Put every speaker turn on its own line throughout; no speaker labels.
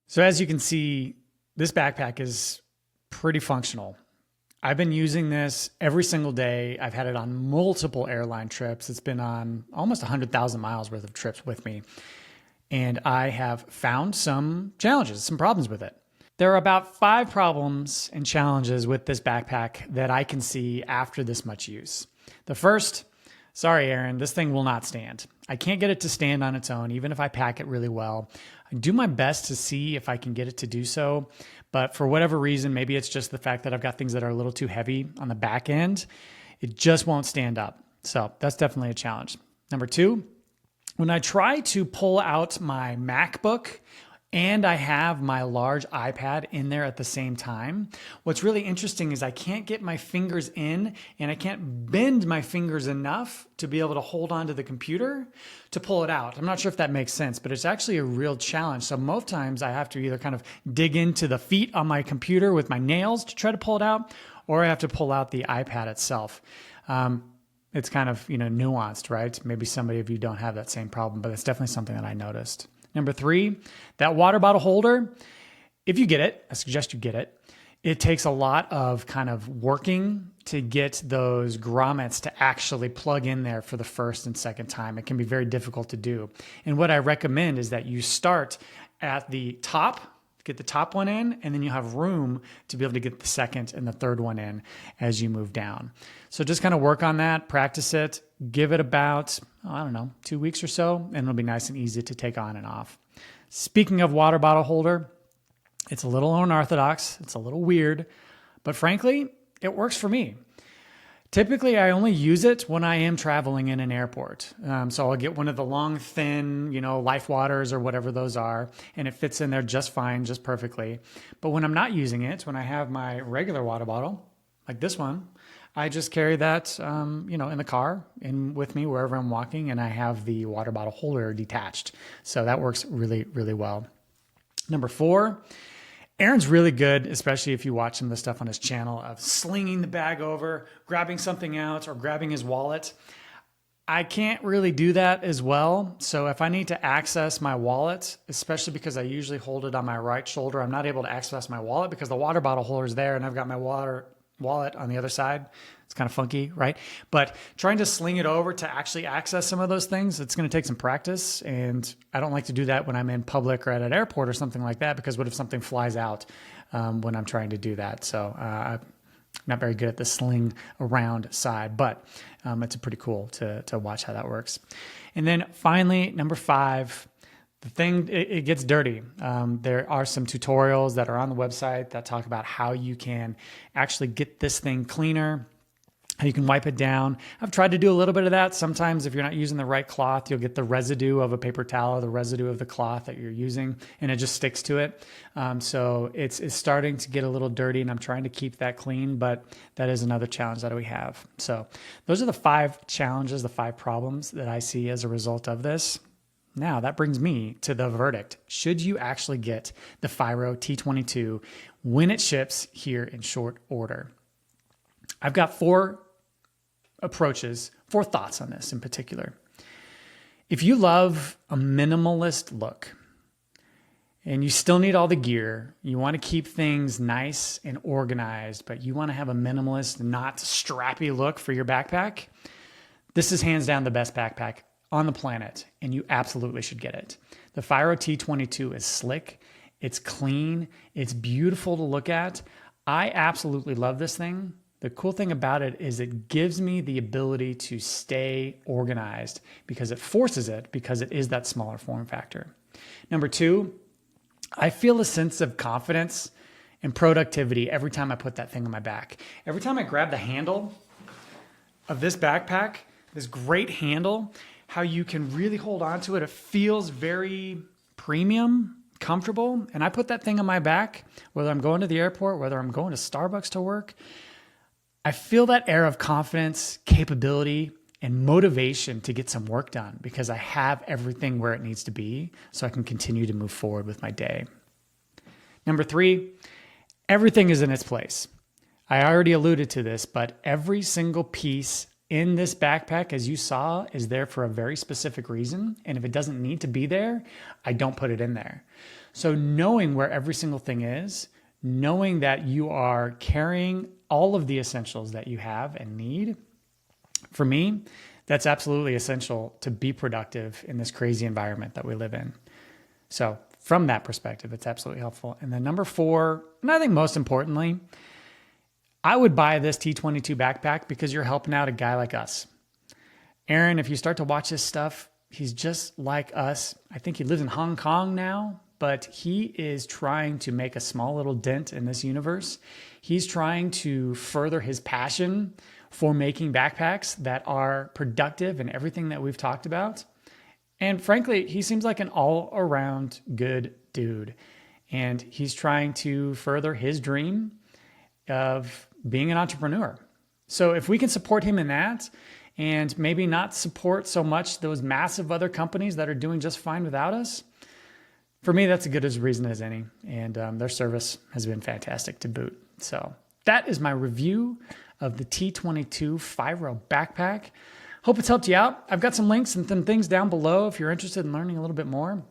So as you can see, this backpack is pretty functional. I've been using this every single day. I've had it on multiple airline trips. It's been on almost 100,000 miles worth of trips with me. And I have found some challenges, some problems with it. There are about 5 problems and challenges with this backpack that I can see after this much use. The first, sorry, Aaron, this thing will not stand. I can't get it to stand on its own, even if I pack it really well. I do my best to see if I can get it to do so, but for whatever reason, maybe it's just the fact that I've got things that are a little too heavy on the back end, it just won't stand up. So that's definitely a challenge. Number 2, when I try to pull out my MacBook and I have my large iPad in there at the same time, what's really interesting is I can't get my fingers in and I can't bend my fingers enough to be able to hold onto the computer to pull it out. I'm not sure if that makes sense, but it's actually a real challenge. So most times I have to either kind of dig into the feet on my computer with my nails to try to pull it out, or I have to pull out the iPad itself. It's kind of, nuanced, right? Maybe somebody of you don't have that same problem, but it's definitely something that I noticed. Number 3, that water bottle holder, if you get it, I suggest you get it. It takes a lot of kind of working to get those grommets to actually plug in there for the first and second time. It can be very difficult to do. And what I recommend is that you start at the top, get the top one in, and then you have room to be able to get the second and the third one in as you move down. So just kind of work on that, practice it, give it about, 2 weeks or so, and it'll be nice and easy to take on and off. Speaking of water bottle holder, it's a little unorthodox, it's a little weird, but frankly, it works for me. Typically, I only use it when I am traveling in an airport. So I'll get one of the long, thin, Life Waters or whatever those are, and it fits in there just fine, just perfectly. But when I'm not using it, when I have my regular water bottle, like this one, I just carry that, in the car and with me wherever I'm walking, and I have the water bottle holder detached. So that works really, really well. Number 4, Aaron's really good, especially if you watch some of the stuff on his channel, of slinging the bag over, grabbing something out, or grabbing his wallet. I can't really do that as well. So if I need to access my wallet, especially because I usually hold it on my right shoulder, I'm not able to access my wallet because the water bottle holder is there and I've got my wallet on the other side. It's kind of funky, right? But trying to sling it over to actually access some of those things, it's going to take some practice. And I don't like to do that when I'm in public or at an airport or something like that, because what if something flies out when I'm trying to do that? So I'm not very good at the sling around side, but it's pretty cool to watch how that works. And then finally, number 5, the thing, it gets dirty. There are some tutorials that are on the website that talk about how you can actually get this thing cleaner, how you can wipe it down. I've tried to do a little bit of that. Sometimes if you're not using the right cloth, you'll get the residue of a paper towel or the residue of the cloth that you're using, and it just sticks to it. So it's starting to get a little dirty, and I'm trying to keep that clean, but that is another challenge that we have. So those are the 5 challenges, the 5 problems that I see as a result of this. Now that brings me to the verdict. Should you actually get the Fyro T22 when it ships here in short order? I've got 4 approaches, 4 thoughts on this in particular. If you love a minimalist look and you still need all the gear, you want to keep things nice and organized, but you want to have a minimalist, not strappy look for your backpack, this is hands down the best backpack on the planet, and you absolutely should get it. The Fyro T22 is slick, it's clean, it's beautiful to look at. I absolutely love this thing. The cool thing about it is it gives me the ability to stay organized because it forces it, because it is that smaller form factor. Number 2, I feel a sense of confidence and productivity every time I put that thing on my back. Every time I grab the handle of this backpack, this great handle, how you can really hold on to it. It feels very premium, comfortable. And I put that thing on my back, whether I'm going to the airport, whether I'm going to Starbucks to work, I feel that air of confidence, capability, and motivation to get some work done because I have everything where it needs to be so I can continue to move forward with my day. Number 3, everything is in its place. I already alluded to this, but every single piece in this backpack, as you saw, is there for a very specific reason. And if it doesn't need to be there, I don't put it in there. So knowing where every single thing is, knowing that you are carrying all of the essentials that you have and need, for me, that's absolutely essential to be productive in this crazy environment that we live in. So from that perspective, it's absolutely helpful. And then number 4, and I think most importantly, I would buy this T22 backpack because you're helping out a guy like us. Aaron, if you start to watch this stuff, he's just like us. I think he lives in Hong Kong now, but he is trying to make a small little dent in this universe. He's trying to further his passion for making backpacks that are productive in everything that we've talked about. And frankly, he seems like an all-around good dude. And he's trying to further his dream of being an entrepreneur. So if we can support him in that, and maybe not support so much those massive other companies that are doing just fine without us, for me, that's as good a reason as any. And their service has been fantastic to boot. So that is my review of the T22 Fyro backpack. Hope it's helped you out. I've got some links and some things down below if you're interested in learning a little bit more.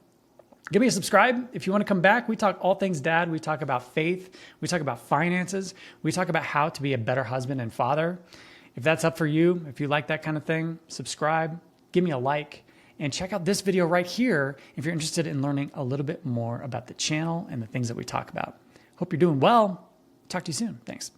Give me a subscribe if you want to come back. We talk all things dad. We talk about faith. We talk about finances. We talk about how to be a better husband and father. If that's up for you, if you like that kind of thing, subscribe, give me a like, and check out this video right here if you're interested in learning a little bit more about the channel and the things that we talk about. Hope you're doing well. Talk to you soon. Thanks.